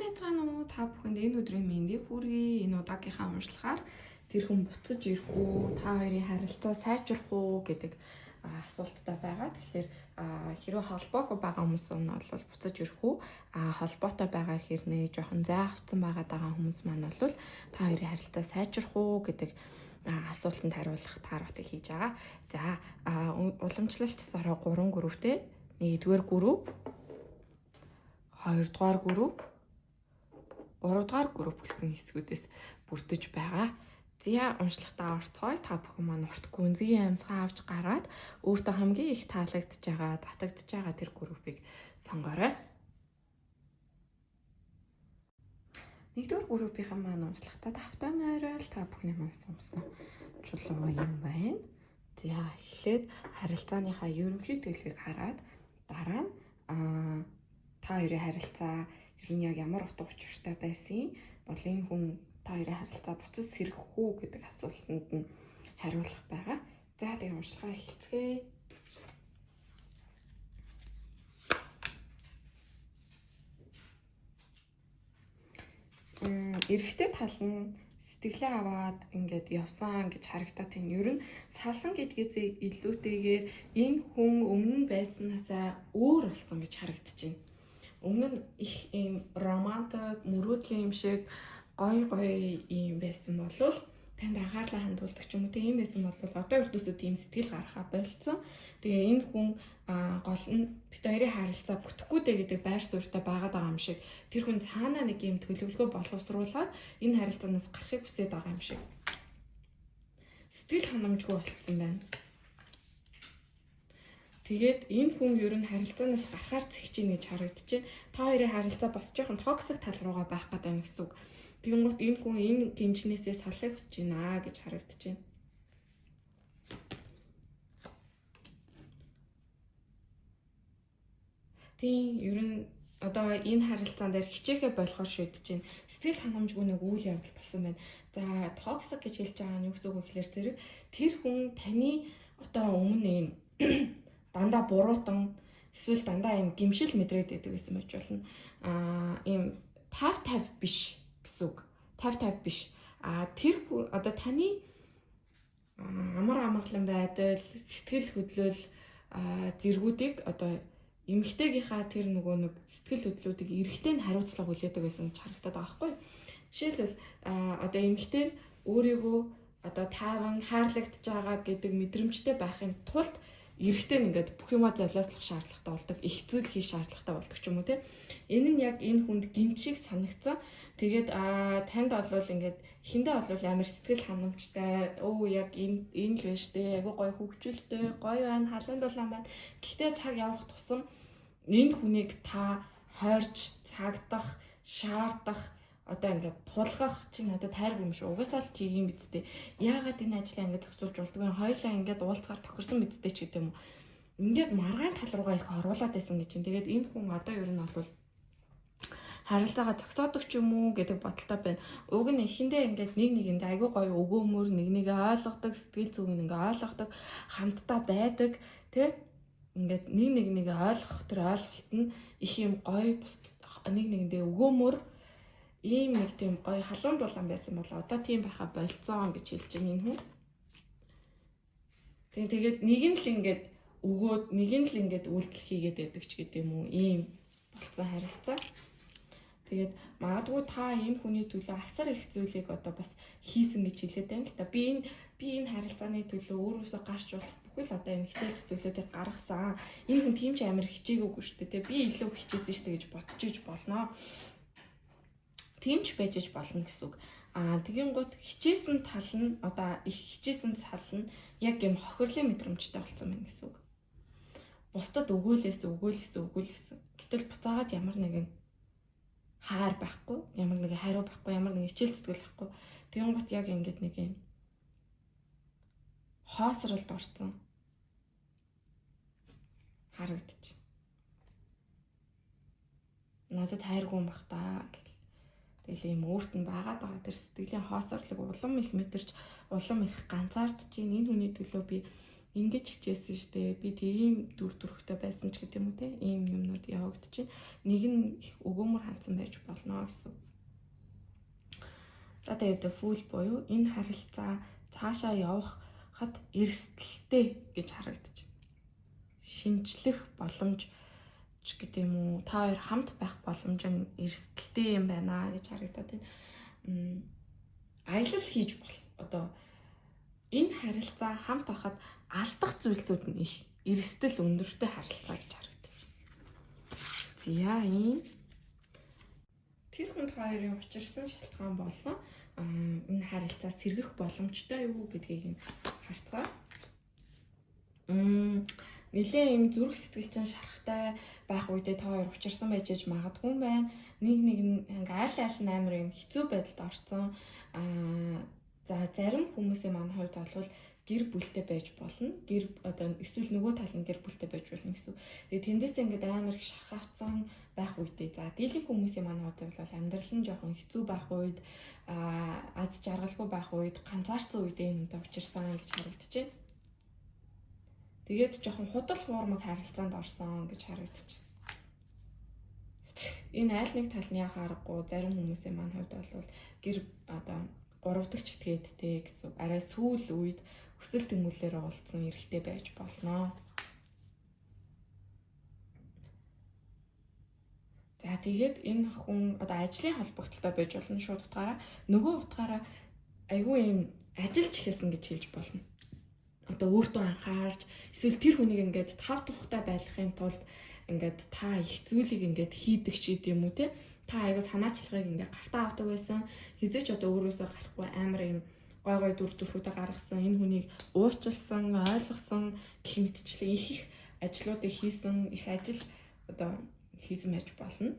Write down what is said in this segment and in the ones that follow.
Сайжраа уу та бүхэнд энэ өдрийн мэндийг хүргэе. Энэ удаагийнхаа уншлахаар тэр хүн буцаж ирэх үү, та хоёрын харилцаа сайжрах уу гэдэг асуулттай байгаа. Тэгэхээр хэрвээ холбоогүй байгаа хүмүүс нь бол буцаж ирэх үү, холбоотой байгаа хэрнээ жоохон зай авцсан байгаа хүмүүс маань бол та хоёрын харилцаа сайжрах уу гэдэг асуултанд хариулах тааруудыг хийж байгаа. За уламжлалт сараа 3 групптэй. 1-р групп, 2-р групп, 3-р групп гэсэн хэсгүүдээс бүрдэж байгаа. Зя уншлахтаа орцгой та бүхэн маань урт гүнзгий амьсгаа авч гараад өөртөө хамгийн их таалагдж байгаа, татагдж байгаа тэр группийг сонгоорой. 1-р группийн маань уншлахтаа тавтай морил та бүхний маань сонсон чулуу юм байна. За эхлээд харилцааныхаа ерөнхий төлөвийг хараад дараа нь та хоёрын харилцаа ер нь яг ямар утга учиртай байсан бол энэ хүн та хоёрын харилцаа буцаж сэрэх үү гэдэг асуултанд нь хариулах байгаа. За тэгээ уншлагаа эхэлцгээе. Эрэгтэй тал нь сэтгэлээ аваад ингээд явсан гэж харагдаад байна. Ер нь салсан гэдгээс илүүтэйгээр энэ хүн өмнө байснаасаа өөр болсон гэж харагдаж байна. Өмнө нь их ийм романтик, мөрөөдлийн юм шиг гоё юм байсан болвол танд анхаарлаа хандуулдаг ч юм уу тийм байсан бол одоо өртөөсөө тийм сэтгэл гаргахаа болцсон. Тэгээ энэ хүн гол нь бид хоёрын харилцаа бүтэхгүй дээ гэдэг байр суурьтай байгаад байгаа юм шиг тэр хүн цаанаа нэг юм төлөвлөгөө боловсруулаад энэ харилцаанаас гарахыг хүсэж байгаа юм шиг сэтгэл ханамжгүй болцсон байна. Тэгээд энэ хүн ер нь харилцаанаас гарахаар зэгч ийн гэж харагдаж байна. Та хоёрын харилцаа бас жоохон токсик тал руугаа байх гэдэг юм гэсэн үг. Тэгэнгუთ энэ хүн энэ гинжнээсээ салахыг хүсэж байна гэж харагдаж байна. Тийм ер нь одоо энэ харилцаан дээр хичээхэ болохоор шийдэж байна. Сэтгэл ханамжгүй нэг үйл явдал болсон байна. За токсик гэж хэлж байгаа нь юу гэсэн үг вэ гэхээр зэрэг тэр хүн таны одоо өмнө юм дандаа буруутан эсвэл дандаа юм гимшил мэдрээд байдаг гэсэн байж болно. Ийм 50-50 биш гэсэн үг. 50-50 биш. Тэр одоо таны амар амгалан байдал, сэтгэл хөдлөл зэргүүдийг одоо эмэгтэйгийнхаа тэр нөгөө нэг сэтгэл хөдлөлүүдийг эрэгтэй нь хариуцлага хүлээдэг гэсэн гэж харагдаад байгаа байхгүй. Жишээлбэл одоо эмэгтэй нь өөрийгөө одоо тайван хайрлагдж байгаа гэдэг мэдрэмжтэй байхын тулд эрэгтэй нь ингээд бүх юмаа золиослох шаардлагатай болдог, их зүйл хийх шаардлагатай болдог ч юм уу те. Энэ нь яг энэ хүнд гинт шиг санагцсан. Тэгээд танд олвол ингээд эхэндээ олвол амар сэтгэл ханамжтай. Яг энэ л байна штэ. Айгу гоё хөвгчлөлтэй, гоё байна, халуун дулаан байна. Гэхдээ цаг явах тусам энэ хүнийг та хойрч цагдах, шаардах, одоо ингээд тулгах чи надад хайргүй юм шүү. Угаасаа л чи юм бидтэй. Яагаад энэ ажлаа ингээд зохицуулж болдгоо? Хоёулаа ингээд уулзгаар тохирсон бидтэй ч гэдэг юм уу. Ингээд маргаан тал руугаа их оруулаад байсан гэж чинь. Тэгээд энэ хүн одоо ер нь бол харилцаагаа зогсоодог ч юм уу гэдэг бодолтой байна. Уг нь эхэндээ ингээд нэг нэгэндээ айгүй гоё өгөөмөр нэгээ ойлгодог, сэтгэл зүгийг ингээд ойлгодог, хамтдаа байдаг тий. Ингээд нэг ойлгох тэр ойлголт нь их юм гоё нэг нэгэндээ өгөөмөр ийм нэг тийм гоё халуун дулаан байсан бол одоо тийм байха болцсон гэж хэлж байна энэ хүн. Тэгээд нэг нь л ингээд өгөөд нэг нь л ингээд үйлдэл хийгээд байдаг ч гэдэг юм уу ийм болцсон харилцаа. Тэгээд магадгүй та энэ хүний төлөө асар их зүйлийг одоо бас хийсэн гэж хэлээд байна л та. Би энэ харилцааны төлөө өөрөөсөө гарч болох бүхэл одоо энэ хичээл төлөвлөлтөд гаргасан. Энэ хүн тийм ч амар хичээгүйгүй шүү дээ. Би илүү хичээсэн шүү дээ гэж бодож иж болно. Тийм ч байж болно гэсэн үг. Тэгин гут хичээсэн тал нь одоо их хичээсэн цал нь яг юм хохирлын мэдрэмжтэй болсон байна гэсэн үг. Бусдад өгөөлсэн. Гэтэл буцаагаад ямар нэгэн хаар байхгүй, ямар нэгэн хариу байхгүй, ямар нэгэн хичээл зүтгэл байхгүй. Тэгин гут яг ингэж нэг юм хоосролд орсон харагдчих. Надад хайргүй юм бах та гэх. Тэгэл юм өөрт нь байгаад байгаа тэр сэтгэлийн хоосорлог улам их мэдэрч улам их ганцаардж чинь энэ хүний төлөө би ингэж хичээсэн штэ. Би тийм дүр төрхтэй байсан ч гэдэг юм уу те. Ийм юмнууд явагдчихэв. Нэг нь их өгөөмөр хандсан байж болно гэсэн. За тэгээд фул буюу энэ харилцаа цаашаа явахад эрсдэлтэй гэж харагдаж байна. Шинжлэх боломж ч гэдэг юм уу, та хоёр хамт байх боломж нь эрсдэлтэй юм байна гэж харагдаад байна. Аялал хийж бол одоо энэ харилцаа хамт байхад алдах зүйлсүүд нь их эрсдэл өндөртэй харилцаа гэж харагдаж байна. За энэ тэр хүнд хоёрын учирсан шалтгаан болон энэ харилцаа сэргэх боломжтой юу гэдгийг нь харцгаа. Нилээн юм зүрх сэтгэлжин шарахтай байх үедээ та хоёр учирсан байж магадгүй юм байна. Нэг ингээи айл нь амар юм хэцүү байдалд орсон. За зарим хүмүүсийн маань хувьд бол гэр бүлтэй байж болно. Гэр одоо эсвэл нөгөө тал нь гэр бүлтэй байж болно гэсэн. Тэгээ тэндээс ингээд амар их шархавцсан байх үедээ. За дийлэн хүмүүсийн маань хувьд бол амьдрал нь жоохон хэцүү байх үед аз жаргалгүй байх үед ганцаарцсан үедээ энэ үнтэй учирсан гэж харагдаж байна. Тэгээд жоохон худал хуурмаг харилцаанд орсон гэж харагдаж байна. Энэ айл нэг талны харахгүй зарим хүмүүсийн маань хувьд бол гэр одоо 3 дахь этгээдтэй гэсэн арай сүүл үед хүсэл тэмүүлэлээр уулзсан эрэгтэй байж болно. За тэгээд энэ хүн одоо ажлын холбогдлолтой байж болно шууд утгаараа нөгөө утгаараа айгүй юм ажиллаж эхэлсэн гэж хэлж болно. Одоо өөртөө анхаарч эсвэл тэр хүнийг ингээд тав тухтай байлгахын тулд ингээд та их зүйлийг ингээд хийдэг ч гэдэм үү те. Та аяга санаачлагыг ингээд гартаа авдаг байсан. Хэзээ ч одоо өөрөөсөө гарахгүй амар юм гой дүр төрхүүдэ гаргасан. Энэ хүнийг уучлсан, ойлгосон гэх мэтчлэн их ажлуудыг хийсэн, их ажил одоо хийсэн байж болно.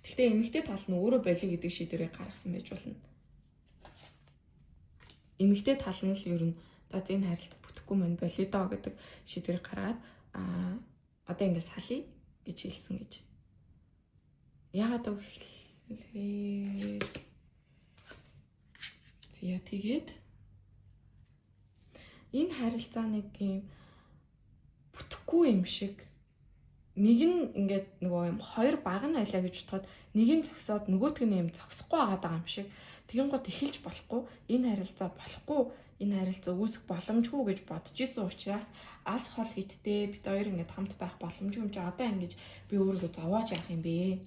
Гэхдээ эмэгтэй тал нь өөрөө болио гэдэг шийдвэрийг гаргасан байж болно. Эмэгтэй тал нь л ер нь за энэ харилцаа бүтэхгүй мань болио доо гэдэг шийдвэрийг гаргаад одоо ингээд салъя гэж хэлсэн гэж. Яагаад гэвэл зя тэгээд энэ харилцаа нэг юм бүтэхгүй юм шиг нэг нь ингээд нөгөө юм хоёр баг нь байлаа гэж бодоход нэг нь зогсоод нөгөөтг нь юм зогсохгүй байгаа юм шиг тэгин гот эхэлж болохгүй энэ харилцаа болохгүй энэ харилцаа үүсэх боломжгүй гэж бодож исэн учраас алс хол хиттэй бид хоёр ингээд хамт байх боломжгүй юм чи одоо ингэж би өөрийгөө зовоож яах юм бэ?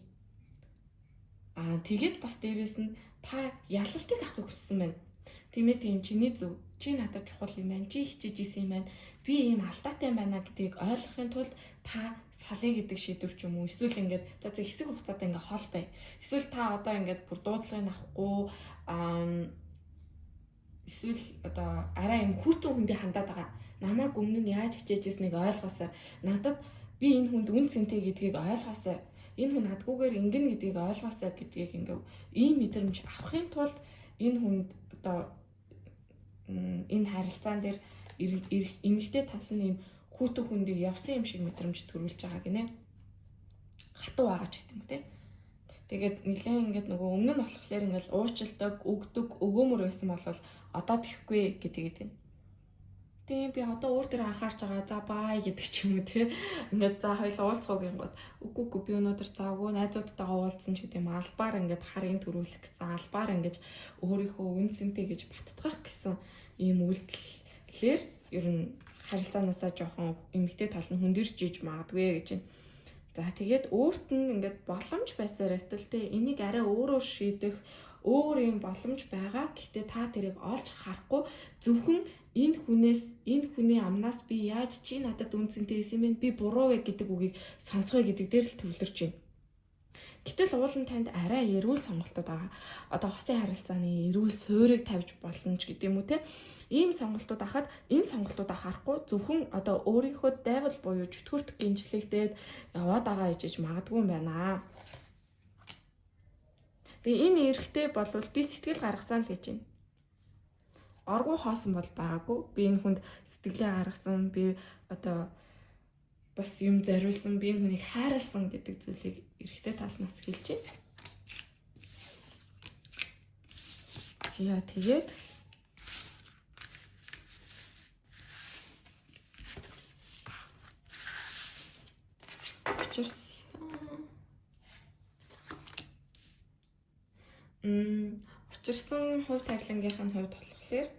Тэгээд бас дээрэс нь та ялалтыг авахыг хүссэн байна. Тиймээ тийм чиний зөв. Чи надад чухал юм байна. Чи хичээж исэн юм байна. Би ийм алдаатай юм байна гэдгийг ойлгохын тулд та салъя гэдэг шийдвэр ч юм уу. Эсвэл ингээд за хэсэг хугацаатай ингээд хол бай. Эсвэл та одоо ингээд бүр дуудлагыг авахгүй эсвэл одоо арай юм хүүтэн хүндээ хандаад байгаа. Намайг өмнө нь яаж хичээж ирснийг ойлгосоо. Надад би энэ хүнд үн цэнтэй гэдгийг ойлгосоо. Энэ хүн надгүйгээр ингэн гэдгийг ойлгосоо гэдгийг ингээ ийм мэдрэмж авахын тулд энэ хүнд одоо энэ харилцаан дээр эмэгтэй тал нь ийм хүүтэн хүндийг явсан юм шиг мэдрэмж төрүүлж байгаа гинэ. Хатуу байгаа ч гэдэг юм те. Тэгээд нэлээд ингээд нөгөө өмнө нь болохоор ингээд уучилдаг, өгдөг, өгөөмөр байсан бол одоо тэхгүй гэдэг юм. Тийм би одоо өөр төр анхаарч байгаа. За бай гэдэг ч юм уу те. Ингээд за хоёул уулзах гингод үгүй би өнөөдөр завгүй найзуудтайгаа уулзсан ч гэдэг юм. Албаар ингээд харийн төрүүлэх гэсэн, албаар ингээд өөрийнхөө үнцэнтэй гэж баттгах гэсэн ийм үйлдэлээр ер нь харилцаанаасаа жоохон эмэгтэй тал нь хөндөрч иж магадгүй гэж байна. За тэгээд өөрт нь ингээд боломж байсаар байталтай энийг арай өөрөөр шийдэх өөр юм боломж байгаа. Гэхдээ та тэрийг олж харахгүй зөвхөн энэ хүний амнаас би яаж чи надад үнцэнтэй байсан юм бэ? Би буруу вэ гэдэг үгийг сонсгоё гэдэг дээр л төвлөрч байна. Гэтэл уулын танд арай эрүүл сонголтууд байгаа. Одоо хосын харилцааны эрүүл суурийг тавьж болно ч гэдэг юм уу те. Ийм сонголтууд ахад энэ сонголтуудаа харахгүй зөвхөн одоо өөрийнхөө дайвал буюу чөтгөрт гинжлэгдээд яваад байгаа гэж магадгүй юм байна. Тэгээ энэ эрэгтэй болвол би сэтгэл гаргасан л гэж байна. Оргуу хоосон бол байгаагүй. Би энэ хүнд сэтгэлээ гаргасан, би одоо бас юм зориулсан, би энэ хүнийг хайрлсан гэдэг зүйлийг эрэгтэй талнаас хэлж байна. Тэгээд Учирсан хувь тавилангийнхын хувьд болохоор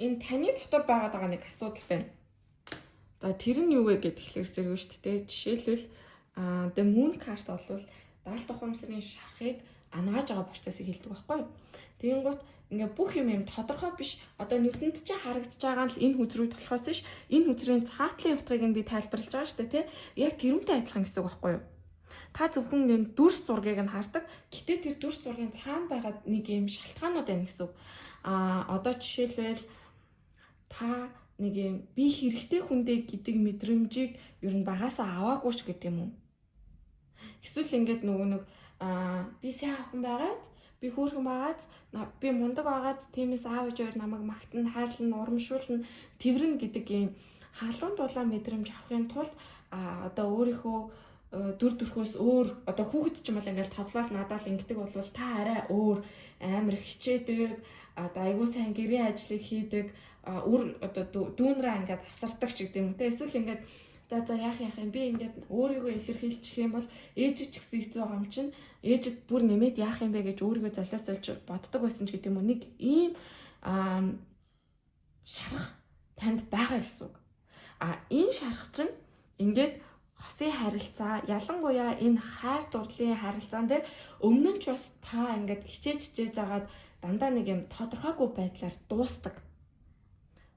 энэ таны дотор байгаад байгаа нэг асуудал байна. За тэр нь юу вэ гэхээр зэрэг шүү дээ. Жишээлбэл the moon card бол 70 дахь ухамсарын шарахыг анааж байгаа процессыг хэлдэг байхгүй юу? Тэгэнгუთ ингээ бүх юм тодорхой биш. Одоо нүдэнд чинь харагдаж байгаа нь энэ хүзрүү болохоос биш. Энэ хүзрийн цаатлын утгыг нь би тайлбарлаж байгаа шүү дээ, тий? Яг тэрүүнтэй адилхан гэсэн үг байхгүй юу? Та зөвхөн юм дүрс зургийг нь хардаг. Гэтэ тэр дүрс зургийн цаана байгаа нэг юм шалтгаанууд байна гэсэн үг. Одоо жишээлбэл та нэг юм би хэрэгтэй хүндээ гэдэг мэдрэмжийг ер нь багасаа аваагүй ч гэдэг юм уу? Эсвэл ингээд нөгөө нэг би сайн охин байгаад, би хөөрхөн байгаад, би мундаг байгаад тиймээс аав ээж хоёр намайг магтана, хайрлана, урамшуулна, тэрвэрнэ гэдэг юм халуун дулаан мэдрэмж авахын тулд одоо өөрийнхөө дүр төрхөөс өөр одоо хүүхэд ч юм бол ингээд тоглоод надад л ингэдэг болвол та арай өөр амар хичээдэг, одоо айгуу сайн гэрийн ажлыг хийдэг, одоо дүүнрээ ингээд асардаг ч гэдэг юм те. Эсвэл ингээд за яах юм би ингээд өөрийгөө илэрхийлчих юм бол ээжид ч гэсэн хэцүү байгаа юм чинь ээжид бүр нэмээд яах юм бэ гэж өөрийгөө золиосолж боддог байсан ч гэдэг юм уу. Нэг ийм шарах танд байгаа гэсэн үг. Энэ шарах чинь ингээд хосын харилцаа, ялангуяа энэ хайр дурлалын харилцаан дээр өмнө нь ч бас та ингээд хичээж агаад дандаа нэг юм тодорхойгүй байдлаар дуустдаг.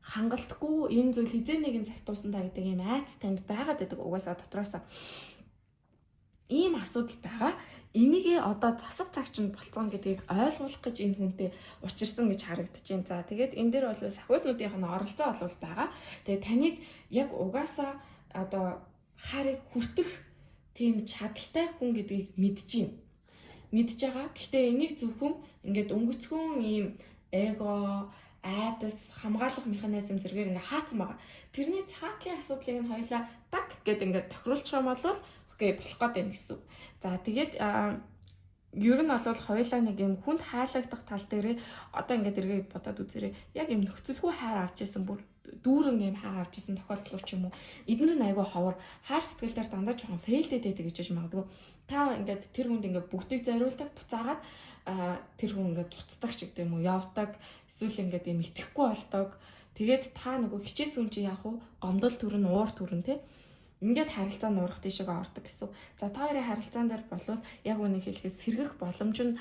Хангалтгүй энэ зүйл хизээ нэгэн цагт дуусандаа гэдэг юм айц танд байгаад байдаг угаасаа дотроосоо. Ийм асуудал байгаа. Энийгээ одоо засаг цагч нь болцсон гэдгийг ойлгуулах гэж энэ хүнтэй учирсан гэж харагдаж байна. За тэгээд энэ дээр бол сахиуснуудынх нь оролцоо бол байгаа. Тэгээд таныг яг угаасаа одоо харыг хүртэх тийм чадaltaй хүн гэдгийг мэдж байгаа. Гэхдээ энийг зөвхөн ингээд өнгөцгөн ийм эго, айдас, хамгаалах механизм зэргээр ингээд хаацсан байгаа. Тэрний цаатлын асуудлыг нь хоёлаа так гэдэг ингээд тохируулчих юм бол окей болох гээд байна гэсэн үг. За тэгээд ер нь бол хоёлаа нэг юм хүнд хайрлагдах тал дээр одоо ингээд эргээд бодоод үзээрэй. Яг юм нөхцөлгүй хайр авч ирсэн бүр дүүрэн юм хайр авч ирсэн тохиолдол ч юм уу. Эдгээр нь айгүй ховор хайр сэтгэл дээр дандаа жоохон фейлдэд байдаг гэж магадгүй. Та ингээд тэр хүнд ингээд бүгдийг зориулдаг буцаагаад тэр хүн ингээд цуцдаг ч гэдэг юм уу явдаг. Эсвэл ингээд юм итгэхгүй болдог. Тэгээд та нөгөө хичээсэн хүн чи яах вэ? Гомдол төрн, уур төрн тий. Ингээд харилцаа нуурах тийшээ ордог гэсэн. За та хоёрын харилцаан дээр болвол яг үнийг хэлэхэд сэргэх боломж нь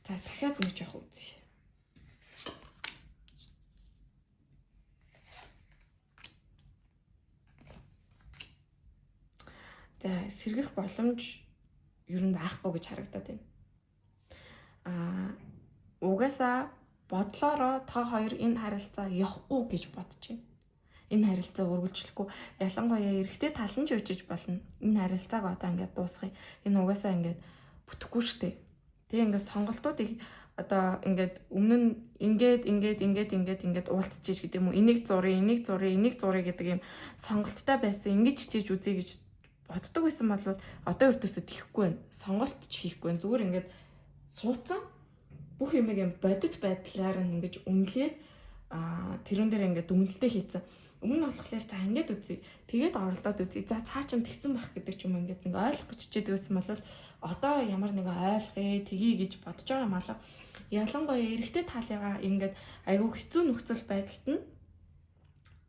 за дахиад нэг жоох үзье. За сэргэх боломж ер нь байхгүй гэж харагдаад байна. Угаасаа бодлороо та хоёр энэ харилцаа явахгүй гэж бодож байна. Энэ харилцаа үргэлжлэхгүй ялангуяа эрэгтэй тал нь ч үжиж болно. Энэ харилцааг одоо ингээд дуусгая. Энэ угаасаа ингээд бүтэхгүй штэ. Тэгээ ингээд сонголтуудыг одоо ингээд өмнө нь ингээд уулзчих гэдэг юм уу. Энийг зуръя гэдэг юм сонголттой байсан. Ингэж хичээж үзье гэж боддог байсан бол одоо өртөөсөө тийхгүй байна. Сонголт ч хийхгүй байна. Зүгээр ингээд суудсан бүх юмыг юм бодит байдлаар ингэж үнэлээд тэрүүн дээр ингээд дүнэлтээ хийцэн. Өмнө нь болохоор за ингээд үзье. Тэгээд оролдоод үзье. За цаа чин тэгсэн байх гэдэг ч юм ингээд нэг ойлгох гэж хичээдэг байсан бол одоо ямар нэг ойлгоё, тгий гэж бодож байгаа юм алга. Ялангуяа эрэгтэй таалыгаа ингээд айгүй хэцүү нөхцөл байдалд нь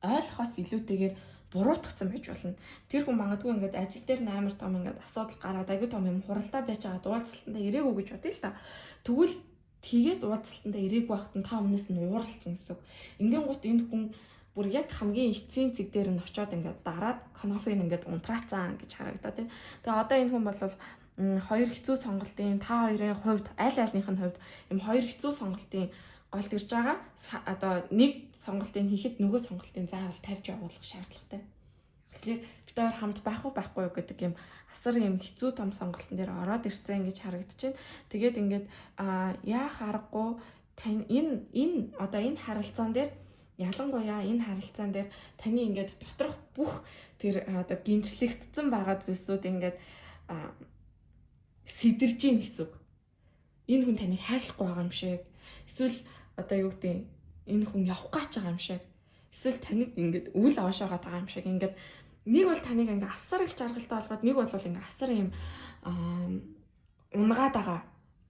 ойлгохоос илүүтэйгээр буруутгсан байж болно. Тэр хүн магадгүй ингээд ажил дээр амар том ингээд асуудал гараад айгүй том юм хуралдаа байж байгаа уулзалтанда ирээгүй гэж бодъё л та. Тэгвэл тэгээд уулзалтанда ирээгүй байхад нь та өмнөөс нь ууралцсан гэсэн. Ингийн гут энэ хүн бүр яг хамгийн эцсийн зэг дээр нь очиод ингээд дараад кофег ингээд унтраацсан гэж харагдаад байна. Тэгээ одоо энэ хүн бол хоёр хэцүү сонголтын та хоёрын хувьд аль альных нь хувьд юм хоёр хэцүү сонголтын голд ирж байгаа. Одоо нэг сонголтыг хийхэд нөгөө сонголтын заавал тавьж явуулах шаардлагатай. Тэгэхээр бид хоёр хамт байхгүй гэдэг юм асар юм хэцүү том сонголтын дээр ороод ирсэн гэж харагдаж байна. Тэгээд ингээд яа харахгүй тань энэ одоо энэ харилцаан дээр ялангуяа энэ харилцаан дээр таны ингээд доторх бүх тэр одоо гинжлэгдсэн байгаа зүйлсүүд ингээд сидэрж ийн гэсэн үг. Энэ хүн таныг хайрлахгүй байгаа юм шиг. Эсвэл одоо юу гэдэг энэ хүн явах гэж байгаа юм шиг. Эсвэл таныг ингээд үл оошоогоод байгаа юм шиг ингээд нэг бол таныг ингээ асар их жаргалтай болгоод нэг бол ингээ асар юм унгаад байгаа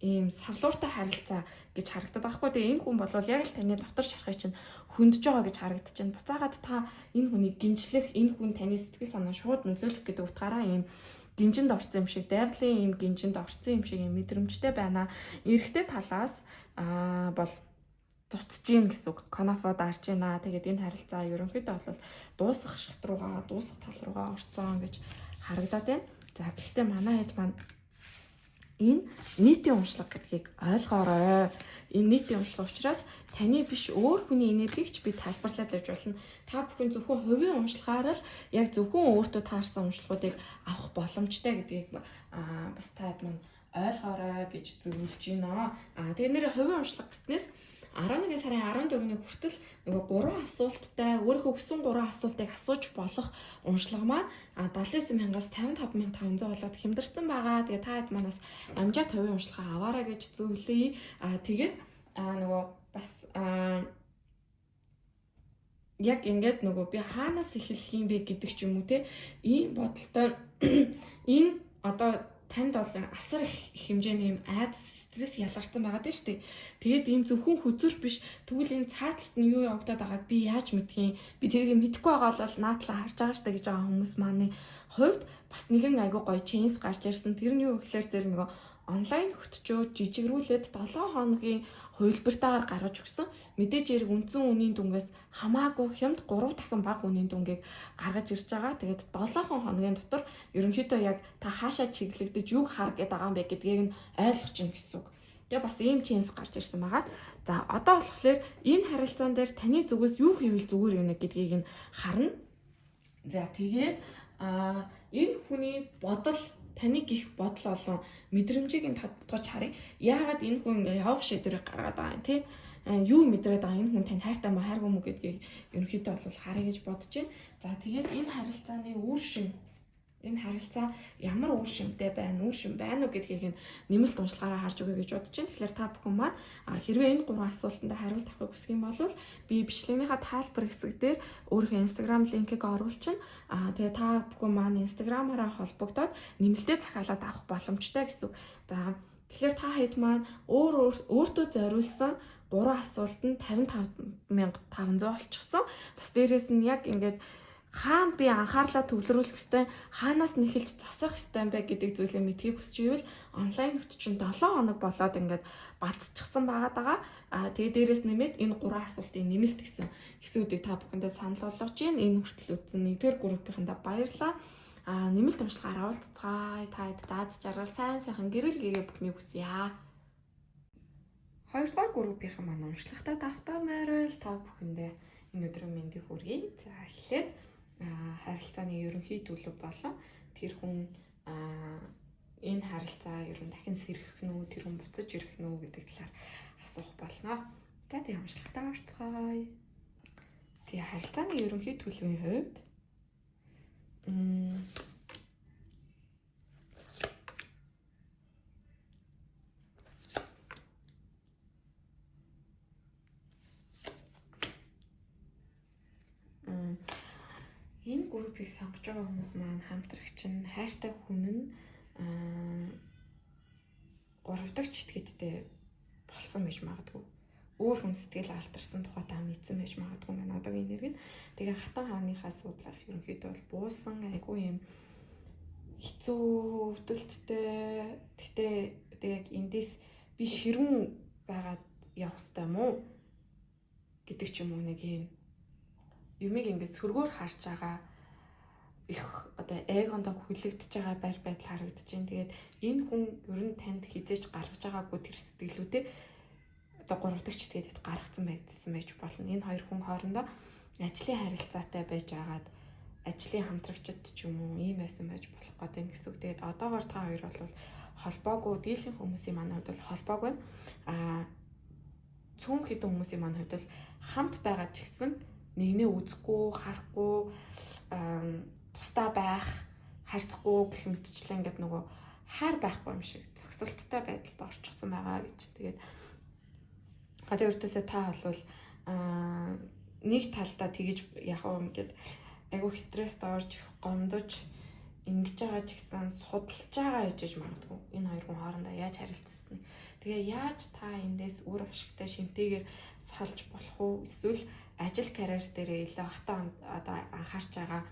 ийм савлууртай харилцаа гэж харагдаад байхгүй. Тэгээ энэ хүн бол яг л таны дотор шархыг чинь хөндөж байгаа гэж харагдаж байна. Буцаагаад та энэ хүнийг гинжлэх, энэ хүн таны сэтгэл санаа шууд нөлөөлөх гэдэг утгаараа ийм гинжинд орсон юм шиг, дайвлын ийм гинжинд орсон юм шиг ийм мэдрэмжтэй байна. Эрэгтэй талаас бол цуцж гин гэсэн үг. Конофо дарж байна. Тэгээд энэ харилцаа ерөнхийдөө бол дуусах шат руугаа, дуусах тал руугаа орцсон гэж харагдаад байна. За гэхдээ манай хэд маань энэ нийтийн уншлага гэдгийг ойлгоорой. Энэ нийтийн уншлага учраас таны биш өөр хүний энергигч би тайлбарлаад явж болно. Та бүхэн зөвхөн хувийн уншлагаар л яг зөвхөн өөртөө таарсан уншлагуудыг авах боломжтой гэдгийг бас та маань ойлгоорой гэж зөвлөж байна. Тэгээ нэр хувийн уншлага гэснээс 11 сарын 14-ний хүртэл нөгөө 3 асуулттай өөрийнхөө өгсөн 3 асуултыг асууж болох уншлага маань 79,000-аас 55,500 болоод хямдарсан байгаа. Тэгээ та хэд манаас амжаад хувийн уншлагаа аваарай гэж зөвлөе. Тэгээд нөгөө бас яг ингээд нөгөө би хаанаас эхлэх юм бэ гэдэг ч юм уу те ийм бодолтой энэ одоо танд бол асар их хэмжээний юм айдас стресс ялгарсан байгаа дээ шүү дээ. Тэгээд ийм зөвхөн хүзүр биш тэгвэл энэ цааталт нь юу явагдаад байгааг би яаж мэдхийн? Би тэрийг мэдэхгүй байгаа бол наадлаа харж байгаа шүү дээ гэж байгаа хүмүүс маань хувьд бас нэгэн айгуу гоё ченс гарч ирсэн. Тэр нь юу гэхээр зэрэг нөгөө онлайн хөтчөө жижигрүүлээд 7 хоногийн хувилбартаагаар гаргаж өгсөн. Мэдээж хэрэг үндсэн үнийн дүнгээс хамаагүй хямд 3 дахин бага үнийн дүнгийг гаргаж ирж байгаа. Тэгээд 7 хоногийн дотор ерөнхийдөө яг та хаашаа чиглэгдэж юг хар гэдэг байгаа юм бэ гэдгийг нь ойлгох чинь гэсэн үг. Тэгээ бас ийм ченс гарч ирсэн байгаа. За одоо болохоор энэ харилцаан дээр таны зүгээс юу хийвэл зүгээр юм гэдгийг нь харна. За тэгээд энэ хүний бодол таны гих бодол болон мэдрэмжийг нь тодтогч харъя. Яагаад энэ хүн явах шийдвэрийг гаргаад байгаа юм те? Юу мэдрээд байгаа энэ хүн тань хайртай маа хайргүй мүү гэдгийг ерөнхийдөө бол харъя гэж бодож байна. За тэгээд энэ харилцааны үр шим энэ харилцаа ямар үр шимтэй байна, үр шим байна уу гэдгийг нь нэмэлт уншлагаараа харж өгье гэж бодож байна. Тэгэхээр та бүхэн маань хэрвээ энэ 3 асуултанд хариулт авахыг хүсэх юм бол би бичлэгнийхаа тайлбар хэсэг дээр өөрийнхөө Instagram линкийг оруулчихна. Тэгээ та бүхэн маань Instagram-аараа холбогдоод нэмэлтээ захиалаад авах боломжтой гэсэн. За тэгэхээр та хэд маань өөртөө зориулсан 3 асуултанд 55,500 олчихсон. Бас дээрээс нь яг ингээд хаана би анхаарлаа төвлөрүүлэх ёстой, хаанаас нь эхэлж засах ёстой юм бэ гэдэг зүйлээ мэдхийг хүсэж ивэл онлайн хөтчин 7 хоног болоод ингээд бацчихсан байгаа. Тэгээ дээрээс нэмээд энэ 3 асуултын нэмэлт гэсэн хэсүүдийг та бүхэндээ санал болгож байна. Энэ хүртэл үзсэн нэгдүгээр группийнхандаа баярлалаа. Нэмэлт уншлагаараа уулзцгаая. Та хэд даад жаргал сайн сайхан гэрэл гээгээ бүхнийг хүсье. 2 дугаар группийнхан маань уншлагатай давтаа морил та бүхэндээ энэ өдрийн мэндийг хүргэе. За эхлээд харилцааны ерөнхий төлөв болон тэр хүн энэ харилцаа ер нь дахин сэргэх нү, тэр хүн буцаж ирэх нү гэдэг талаар асуух болно. Тэгээд уншлагатай орцгоё. Тэгээ харилцааны ерөнхий төлөвийн хувьд энэ группийг сонгож байгаа хүмүүс маань хамтрагч нь хайртай хүн нь 3 дахь читгээдтэй болсон байж магадгүй. Өөр хүн сэтгэл алтарсан тухай та мэдсэн байж магадгүй байна. Одоогийн нэрг нь тэгээ хатан хааныхаа судлаас ерөнхийдөө бол буусан айгүй юм хэцүү өвдөлттэй. Гэтэ яг эндээс би ширүүн байгаад явах хэрэгтэй юм уу гэдэг ч юм уу нэг юм юмыг ингээд сөргөөр харж байгаа их одоо эгондоо хүлэгдэж байгаа байр байдал харагдаж байна. Тэгээд энэ хүн ер нь танд хизээж гаргаж байгаагүй тэр сэтгэлүүдээ одоо 3 дахь читгээдэд гаргацсан байж болно. Энэ хоёр хүн хоорондоо ажлын харилцаатай байж агаад ажлын хамтрагчид ч юм уу ийм байсан байж болох гэдэг гэсэн үг. Тэгээд одоогоор та хоёр бол холбоогүй дийлэнх хүмүүсийн манай хувьд бол холбоогүй. Цөөн хэдэн хүмүүсийн манай хувьд бол хамт байгаа ч гэсэн нэгнээ үзэхгүй, харахгүй, тусдаа байх, харьцахгүй гэх мэтчлэн ингээд нөгөө хайр байхгүй юм шиг зөксөлттэй байдалд орчихсон байгаа гэж. Тэгээд одоо өөртөөсөө та бол нэг талдаа тэгж яг ингээд айгүй стресст орж гомдож ингэж байгаа ч гэсэн судалж байгаа гэж магадгүй. Энэ хоёр хүн хоорондоо яаж харилцсан. Тэгээ яаж та эндээс үр ашигтай шимтээгээр салж болох уу? Эсвэл ажил карьер дээр илүү хатаа одоо анхаарч байгаа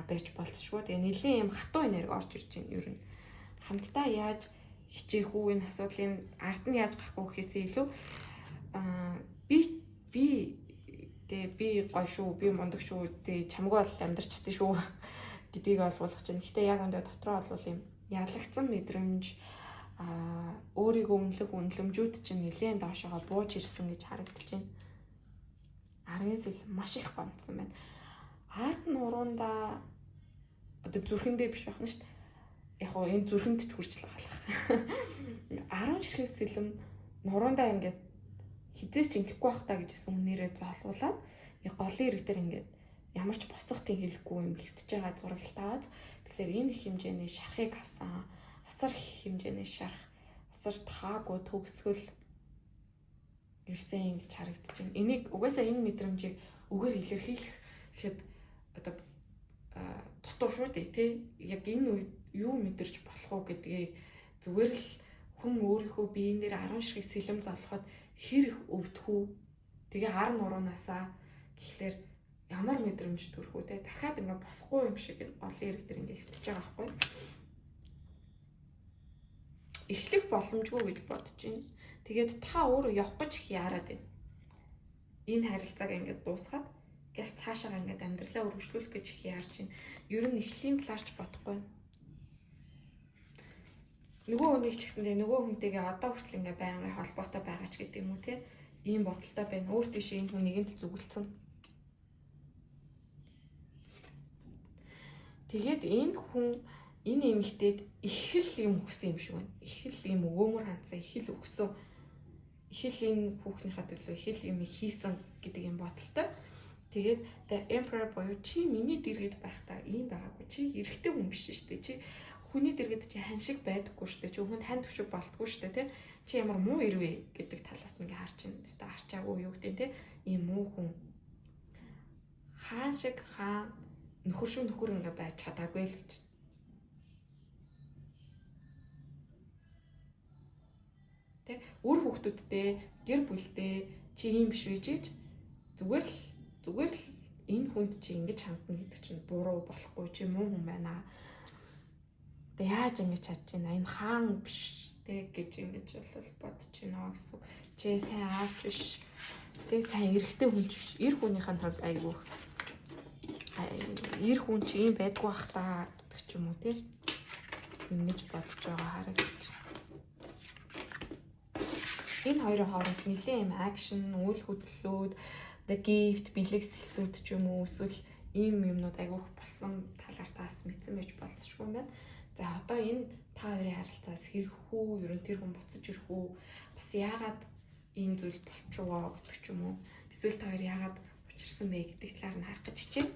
байж болцшгүй. Тэгээ нэлийн юм хатуу энерги орж ирж байна. Ер нь хамтдаа яаж хичээх үү энэ асуудлын ард нь яаж гарах уу гэхээсээ илүү би гоё шүү, би мундаг шүү, тэгээ чамгүй бол амьдрч чадсан шүү гэдгийг ойлгуулах чинь. Гэхдээ яг өндөө дотроо бол юм ялагдсан мэдрэмж өөрийгөө үнэлэмжүүд чинь нэлээд доошогоо бууж ирсэн гэж харагдаж байна. Араас ил маш их гомдсон байна. Ард нуруундаа одоо зүрхэндээ биш байна шүү дээ. Яг гоо энэ зүрхэнд ч хүрч л байгаа. 10 жирхээс илүү нуруундаа ингээд хизээч ингэхгүй байх та гэжсэн үнээрээ зоолуулаад голын ирэг дээр ингээд ямар ч босгохтын хэлэхгүй юм хөвтөж байгаа зураг таад. Тэгэхээр энэ их хэмжээний шархыг авсан. Асар их хэмжээний шарх, асар таагүй төгсгөл ирсэн гэж харагдаж байна. Энийг угаасаа энэ мэдрэмжийг үгээр илэрхийлэх гэхэд одоо дутуу шүү дээ тий. Яг энэ үед юу мэдэрч болох уу гэдгийг зүгээр л хүн өөрийнхөө биеийн дээр 10 ширхэг сэлэм залхаад хэр их өвдөх үү. Тэгээ ар нуруунаасаа тэгэхээр ямар мэдрэмж төрөх үү те. Дахиад ингээ босхгүй юм шиг голын ирэг дээр ингээ хөвтөж байгаа байхгүй. Эхлэх боломжгүй гэж бодож байна. Тэгээд та өөрөө явах гэж яарад байна. Энэ харилцааг ингээ дуусгаад гээс цаашаа ингээ амьдралаа өргөжлүүлэх гэж яарч байна. Ер нь эхлийн талаарч бодохгүй. Нөгөө хүнийг ч гэсэн тэгээ нөгөө хүнтэйгээ одоо хүртэл ингээ байнгын холбоотой байгаа ч гэдэг юм уу те. Ийм бодолтой байна. Өөр тийш энэ хүн нэгэнд зүгэлцэн. Тэгээд энэ хүн энэ эмэгтэйд их л юм өгсөн юм шиг байна. Их л юм өгөөмөр хандсан, их л өгсөн. Их л энэ хүүхнийхээ төлөө их л юм хийсэн гэдэг юм бодолтой. Тэгээд the emperor боёо чи миний дэргэд байхдаа ийм байгаагүй. Чи эрэгтэй хүн биш шүү дээ. Чи хүний дэргэд чи хан шиг байдаггүй шүү дээ. Чи хүнд хан төвшөг болтгүй шүү дээ, тэ. Чи ямар муу ирвэ гэдэг талаас нь ингээ харж байна. Тэстэ харчаагүй юу гэдэг тэ. Ийм муу хүн. Хаан шиг хаан нөхөр ингээ байж чадаагүй л гэж. Тэ үр хүүхдүүдтэй гэр бүлтэй чи ийм биш вэ гэж зүгээр л энэ хүнд чи ингэж хандна гэдэг чинь буруу болохгүй чи муу хүн байна. Тэ яаж ингэж чадж байна? Энэ хаан биш тэ гэж ингэж бол бодож байна гэсэн үг. Чи сайн аавч биш. Тэ сайн эрэгтэй хүн биш. Эр хүнийхэн хувьд айгүй. Эр хүн чи юм байдгүй бах та гэдэг ч юм уу тий. Ингэж бодож байгаа харагдаж. Энэ хоёрын хооронд нэлийн юм акшн, үйл хөдлөлүүд, the gift, бэлэг сэлтүүд ч юм уу эсвэл ийм юмнууд айгүйх болсон талаар таас мэдсэн байж болцсохгүй юм байна. За одоо энэ та хоёрын харилцаас хэрэг хүү, ерөн тэр хүн буцаж ирэх үү? Бас яагаад ийм зүйл болчихвоо гэдэг ч юм уу? Эсвэл та хоёр яагаад учирсан бэ гэдэг талаар нь харах гэж хичээв.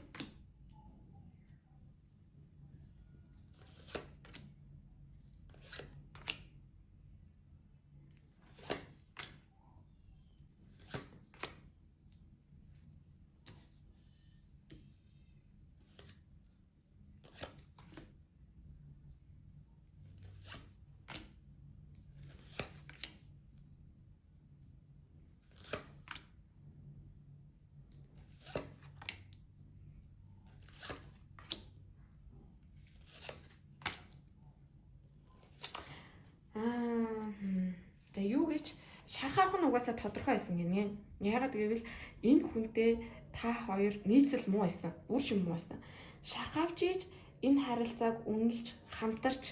Юу гэж шархаах нь угаасаа тодорхой байсан гинэ. Яагаад гэвэл энэ хүнтэй та хоёр нийцэл муу байсан. Үр шим муу байсан. Шархавч ийж энэ харилцааг үнэлж, хамтарч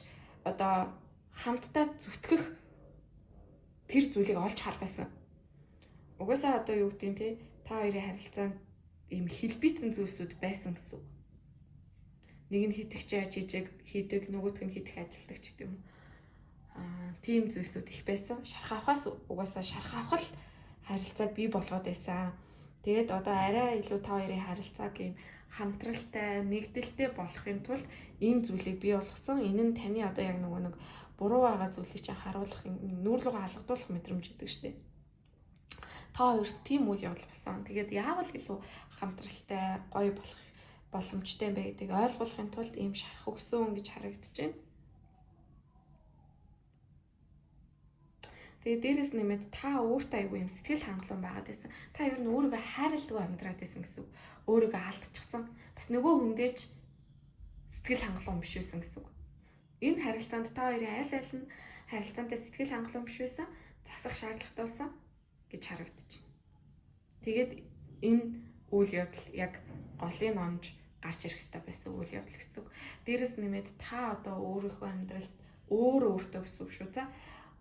одоо хамтдаа зүтгэх тэр зүйлийг олж харах байсан. Угаасаа одоо юу гэдэг нь те та хоёрын харилцаанд ийм хэлбийцэн зүйлсүүд байсан гэсэн. Нэг нь хитгч яаж хийдэг, нөгөөх нь хитэх ажилдаг ч гэдэг юм. Тийм зүйлсүүд их байсан. Шархаахаас угаасаа шархаах л харилцааг бий болгоод байсан. Тэгээд одоо арай илүү та хоёрын харилцааг юм хамтралтай, нэгдэлтэй болохын тулд энэ зүйлийг бий болгосон. Энэ нь таны одоо яг нэг буруу байгаа зүйлийг чинь харуулах, нүүр рүү алгадуулах мэдрэмж идэг штеп. Та хоёрт тийм үйл явдал болсон. Тэгээд яавал илүү хамтралтай, гоё болох боломжтой юм бэ гэдгийг ойлгуулахын тулд ийм шарах өгсөн гэж харагдаж байна. Тэгээ дээрэс нэмээд та өөртөө айгүй юм сэтгэл хангалуун байгаад байсан. Та ер нь өөрийгөө хайрладаг амьдраад байсан гэсэн үг. Өөрийгөө алдчихсан. Бас нөгөө хүндээч сэтгэл хангалуун биш байсан гэсэн үг. Энэ харилцаанд та хоёрын аль аль нь харилцаантай сэтгэл хангалуун биш байсан, засах шаардлагатай болсон гэж харагдаж байна. Тэгээд энэ үйл явдал яг голын онж гарч ирэх хэрэгтэй байсан үйл явдал гэсэн үг. Дээрэс нэмээд та одоо өөрийнхөө амьдралд өөртөө гэсэн үг шүү. За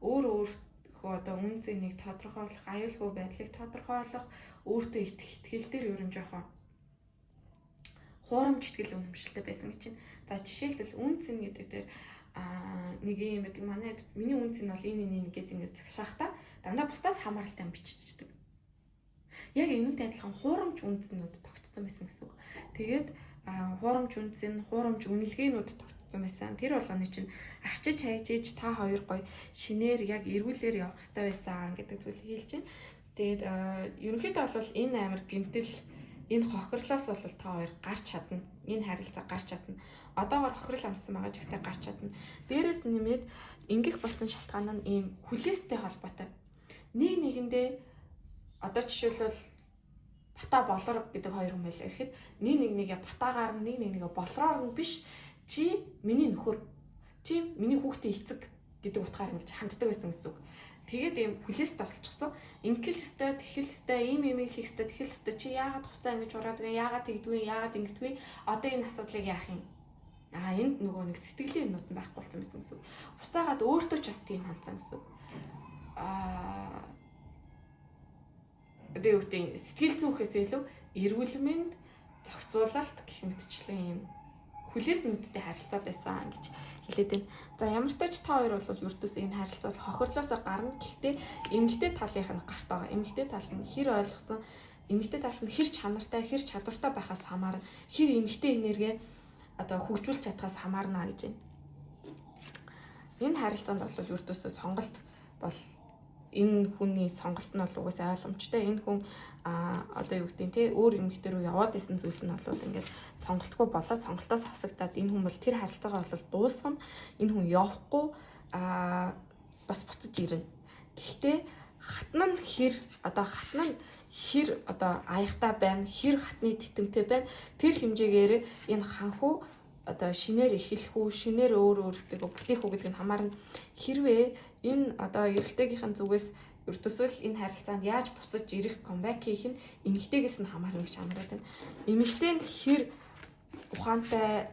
өөртөө одоо үн цэнийг тодорхойлох, аюулгүй байдлыг тодорхойлох, өөртөө итгэл дээр ерөн жоохон хуурамч итгэл үнэмшилтэй байсан гэж байна. За жишээлбэл үн цэн гэдэг дээр нэг юм байдаг. Миний үн цэн бол энэ гэдэг ингээд загшаахта дандаа бусдаас хамааралтай юм биччихдэг. Яг энүүтэй адилхан хуурамч үн цэнүүд тогтцсон байсан гэсэн үг. Тэгээд хуурамч үн цэн, хуурамч үнэлгээнүүд тогтцсон байсан. Тэр болгоны чинь арчиж хайжиж та хоёр гоё шинээр яг эргүүлээр явах хэрэгтэй байсан гэдэг зүйлийг хэлж байна. Тэгээд ерөнхийдөө бол энэ амир гэмтэл энэ хохирлоос бол та хоёр гарч чадна. Энэ харилцаа гарч чадна. Одоогоор хохирол амссан байгаа ч гэсэн гарч чадна. Дээрээс нэмээд ингэх болсон шалтгаан нь ийм хүлээстэй холбоотой. Нэг нэгэндээ одоо жишээлбэл бата болор гэдэг хоёр хүн байлаа гэхэд нэг нэгээ батагаар нэг нэгээ болроор нь биш чи миний нөхөр чи миний хүүхдийн эцэг гэдэг утгаар ингэж ханддаг байсан гэсэн үг. Тэгээд ийм хүлээстэй болчихсон. Ингээл өстой, тэхэл өстой, ийм хийх өстой, тэхэл өстой чи яагаад хуцаа ингэж ураад байгаа, яагаад тэгдгүй, яагаад ингэдгүй, одоо энэ асуудлыг яах юм? Энд нөгөө нэг сэтгэлийн юмнууд нь байхгүй болсон байсан гэсэн үг. Хуцаагаад өөртөө ч бас тийм хандсан гэсэн үг. Одоо юу гэдэг сэтгэл зүйхээс илүү эргүүлмэнд зохицуулалт гэх мэтчлэн юм хүлээс нүдтэй харилцаа байсан гэж хэлээд байна. За ямар ч тач та хоёр бол ердөөс энэ харилцаа хохирлоосоо гарна. Гэхдээ эмэгтэй талынх нь гарт байгаа. Эмэгтэй тал нь хэр ойлгосон, эмэгтэй тал нь хэр чанартай, хэр чадвартай байхаас хамаарна. Хэр эмэгтэй энерги одоо хөгжүүлж чадхаас хамаарна гэж байна. Энэ харилцаанд бол ердөөсөө сонголт бол энэ хүний сонголт нь бол угаасаа ойлгомжтой. Энэ хүн одоо юу гэдэг те өөр эмэгтэй рүү яваад исэн зүйлс нь бол ингээд сонголтгүй болоод сонголтоос хасагдаад энэ хүн бол тэр харилцаагаа бол дуусгана. Энэ хүн явахгүй бас буцаж ирнэ. Гэхдээ хатна нь хэр аяхтай байна, хэр хатны титэмтэй байна. Тэр хэмжээгээр энэ ханху одоо шинээр эхлэх үү, шинээр өөртөө бүтээх үү гэдэг нь хамаарна. Хэрвээ энэ одоо эрэгтэйгийнхэн зүгээс ердөөсөө л энэ харилцаанд яаж буцаж ирэх comeback хийх нь эмэгтэйгээс нь хамаарна гэж хамаарат байна. Эмэгтэй нь хэр ухаантай,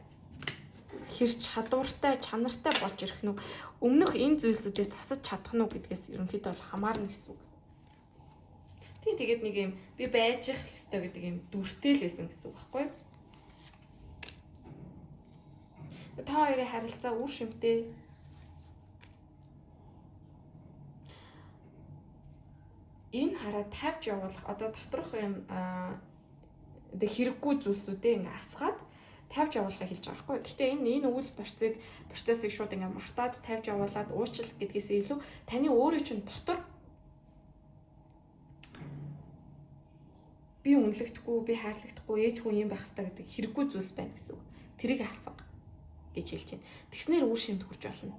хэр чадвартай, чанартай болж ирэх нь өмнөх энэ зүйлсүүдээ засаж чадах нь гэдгээс ерөнхийдөө бол хамаарна гэсэн үг. Тэгээд нэг юм би байж их хэвээр гэдэг юм дүртэй л байсан гэсэн үг байхгүй юу? Та хоёрын харилцаа үр шимтэй энэ хараа тавьж явуулах одоо доторх юм хэрэггүй зүйлсүүдээ ингээ асгаад тавьж явуулахыг хэлж байгаа байхгүй. Гэхдээ энэ үйл процессыг шууд ингээ мартаад тавьж явуулаад уучлах гэдгээс илүү таны өөрийн чинь дотор би үнэлэгдэхгүй, би хайрлагдахгүй, ээж хүн юм байх хэрэгтэй гэдэг хэрэггүй зүйлс байна гэсэн үг. Тэрийг асга гэж хэлж байна. Тэгснээр үр шимт хүрч болно.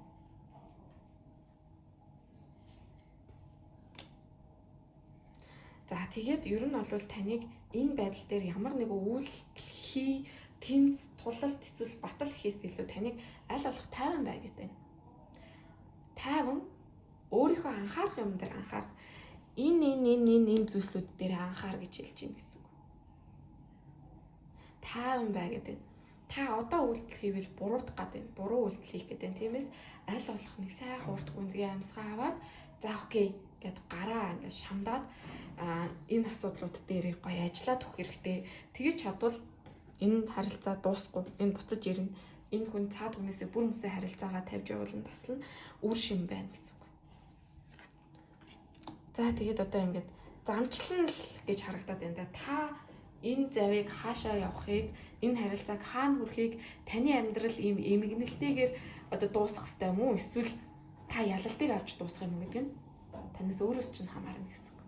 За тэгээд ер нь бол таныг энэ байдал дээр ямар нэг үйлдэл тэмц тулалт эсвэл батал хийхээс илүү таныг аль болох тайван бай гэдэг. Тайван өөрийнхөө анхаарах юм дээр анхаар. Энэ зүйлсүүд дээр анхаар гэж хэлж байна гэсэн үг. Тайван бай гэдэг. Та одоо үйлдэл хийвэл буруудах гэдэг. Буруу үйлдэл хийх гэдэг. Тиймээс аль болох нэг сайхан урт гүнзгий амьсгаа аваад за окей гэд гараа ингээд шамдаад энэ асуудлууд дээр гоё ажиллаад өгөх хэрэгтэй. Тэгэж чадвал энэ харилцаа дуусахгүй. Энэ буцаж ирнэ. Энэ хүн цаад хүнээсээ бүр хүмүүсээ харилцаагаа тавьж явуулан таслана үр шим байна гэсэн үг. За тэгээд одоо ингээд замчлал гэж харагдаад байна. Та энэ завыг хаашаа явахыг, энэ харилцааг хаана хүрэхийг таны амьдрал ийм эмгэнэлтэйгээр одоо дуусгах хэрэгтэй юм уу? Эсвэл та ялалтыг авч дуусгах юм гэдэг нь танаас өөрөөс чинь хамаарна гэсэн үг.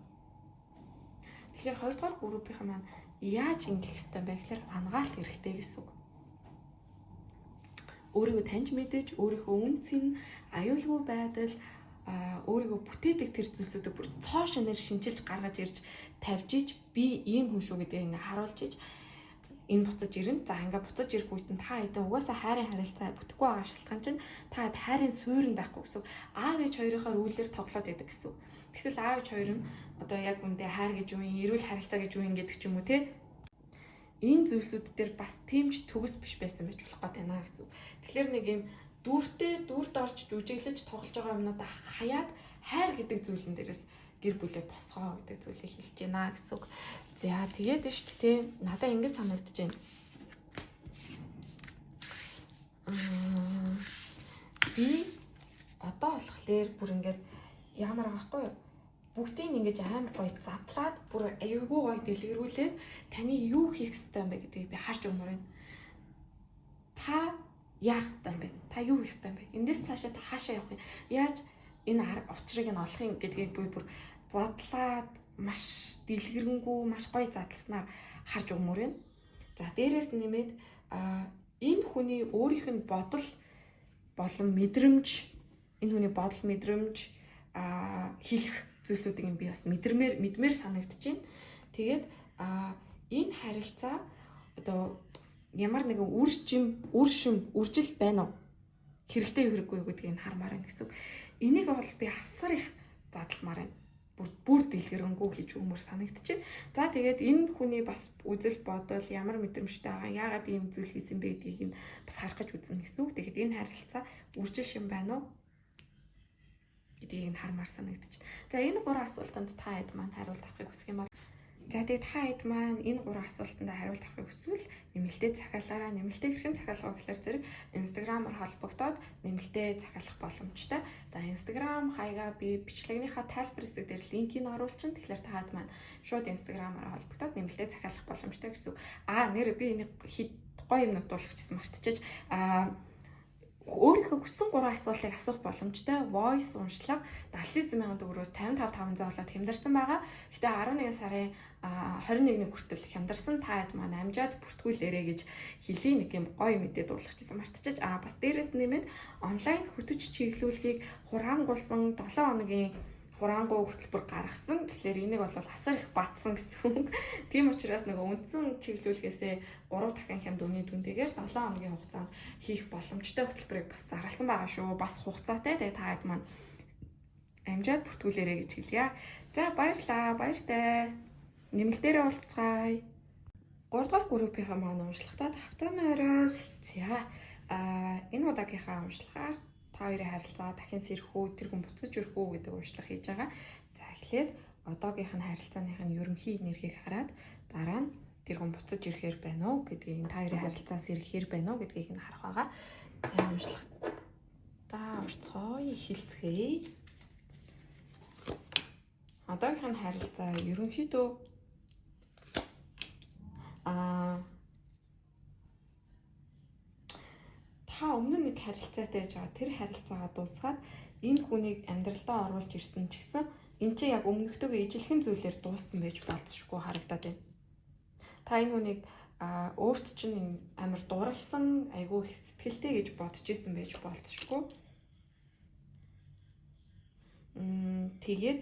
Тэгэхээр 2 дугаар группийн маань яаж ингэх ёстой бэ гэхээр ангаалт хэрэгтэй гэсэн үг. Өөрийгөө таньж мэдэж, өөрийнхөө үнцэн, аюулгүй байдал, өөрийгөө бүтээдэг тэр зүйлсүүдийг бүр цоо шинээр шинжилж гаргаж ирж тавьж иж би ийм хүн шүү гэдгийг ингээ харуулж иж энэ буцаж ирнэ. За ингээ буцаж ирэх үед нь та хэдэн угаасаа хайрын харилцаа бүтэхгүй байгаа шалтгаан чинь та хайрын суурь нь байхгүй гэсэн. Аав ээж хоёрынхаа үйлдэл тоглоод байдаг гэсэн. Тэгтэл аав ээж хоёр нь одоо яг үндэ хайр гэж юу юм, эрүүл харилцаа гэж юу юм гэдэг ч юм уу те. Энэ зүйлсүүд дээр бас тэмч төгс биш байсан байж болох гээд байна гэсэн. Тэгэхээр нэг юм дүрт орж жүжиглэж тоглож байгаа юмнуудаа хаяад хайр гэдэг зүйлэн дээрээс гэр бүлээ босгоо гэдэг зүйлийг хэлж байна гэсэн үг. За тэгээд нь шүү дээ надад ингэж санагдаж байна. Би одоо болохоор бүр ингэж ямар аахгүй юу? Бүгдийг ингэж амар гоё задлаад бүр аюулгүй гоё дэлгэрүүлээд таны юу хийх ёстой юм бэ гэдгийг би харж өгмөр байна. Та яах ёстой юм бэ? Та юу хийх ёстой юм бэ? Эндээс цаашаа та хаашаа явах юм? Яаж энэ учрыг нь олох юм гэдгийг би бүр задлаад маш дэлгэрэнгүй, маш гоё задласнаар харж өгмөр байна. За дээрээс нэмээд энэ хүний өөрийнх нь бодол болон мэдрэмж, энэ хүний бодол мэдрэмж хэлэх зүйлсүүдийг би бас мэдмээр санагдаж байна. Тэгээд энэ харилцаа одоо ямар нэгэн үржил байна уу? Хэрэгтэй хэрэггүй юу гэдгийг хармаар байна гэсэн. Энийг бол би асар их задалмаар байна. Бүр дэлгэрэнгүй хийж өгмөр санагдаж байна. За тэгээд энэ хүний бас үзэл бодол ямар мэдрэмжтэй байгаа, яагаад ийм зүйл хийсэн бэ гэдгийг нь бас харах гэж үзнэ гэсэн үг. Тэгэхээр энэ харилцаа үржил шин байна уу гэдгийг нь хармаар санагдаж байна. За энэ 3 асуултанд та хэд маань хариулт авахыг хүсэх юм бол за тэгээд та хэд маань энэ 3 асуултанд хариулт авахыг хүсвэл нэмэлтээ захиалгаараа нэмэлтээ хэрхэн захиалгаа гэхээр зэрэг Instagram-аар холбогдоод нэмэлтээ захиалах боломжтой. За Instagram хаягаа би бичлэгнийхаа тайлбар хэсэг дээр линкийг оруулчихна. Тэгэхээр та хэд маань шууд Instagram-аар холбогдоод нэмэлтээ захиалах боломжтой гэсэн үг. Нэр би энийг гоё юм дуулахчихсан мартчихаж өөрийнхөө хүссэн 3 асуултыг асуух боломжтой. Voice уншлага 79,000 төгрөгөөс 55,500 болоод хямдарсан байгаа. Гэтэ 11 сарын 21-ний хүртэл хямдарсан. Та хэд маань амжаад бүртгүүлээрэ гэж хэлий нэг юм гоё мэдээ дуулахчихсан мартчихаж. Бас дээрээс нэмээд онлайн хөтөч чиглүүлгийг хураангуулсан 7 хоногийн хураангуй хөтөлбөр гаргасан. Тэгэхээр энийг бол асар их батсан гэсэн үг. Тийм учраас нөгөө үндсэн чиглүүлгээсээ 3 дахин хямд үнийн дүнтэйгээр 7 хоногийн хугацаанд хийх боломжтой хөтөлбөрийг бас зарласан байгаа шүү. Бас хугацаатай. Тэгээ та хэд маань амжаад бүртгүүлээрэ гэж хэлье. За баярлаа. Баяртай. Нэмэлтээрээ уулзцгаая. 3 дугаар группийнхаа маань уншлагатаа тавтамын орой. За энэ удаагийнхаа уншлагаар та хоёрын харилцаа дахин сэрэх үү, тэр хүн буцаж өрөх үү гэдэг уншлага хийж байгаа. За эхлээд одоогийнх нь харилцааных нь ерөнхий нэрхийг хараад дараа нь тэр хүн буцаж ирэхээр байна уу гэдгийг, та хоёрын харилцаа сэрэхээр байна уу гэдгийг нь харах байгаа. За уншлагатаа орцгоё, эхэлцгээе. Одоогийнх нь харилцаа ерөнхийдөө та өмнө нэг харилцаатай байж байгаа. Тэр харилцаагаа дуусгаад энэ хүнийг амьдралдаа оруулж ирсэн ч гэсэн энэ чинь яг өмнөхтэйгээ ижилхэн зүйлээр дууссан байж болцсошгүй харагдаад байна. Та энэ хүнийг өөрт чинь амар дурлсан, айгүй их сэтгэлтэй гэж бодож исэн байж болцсошгүй. Тэгээд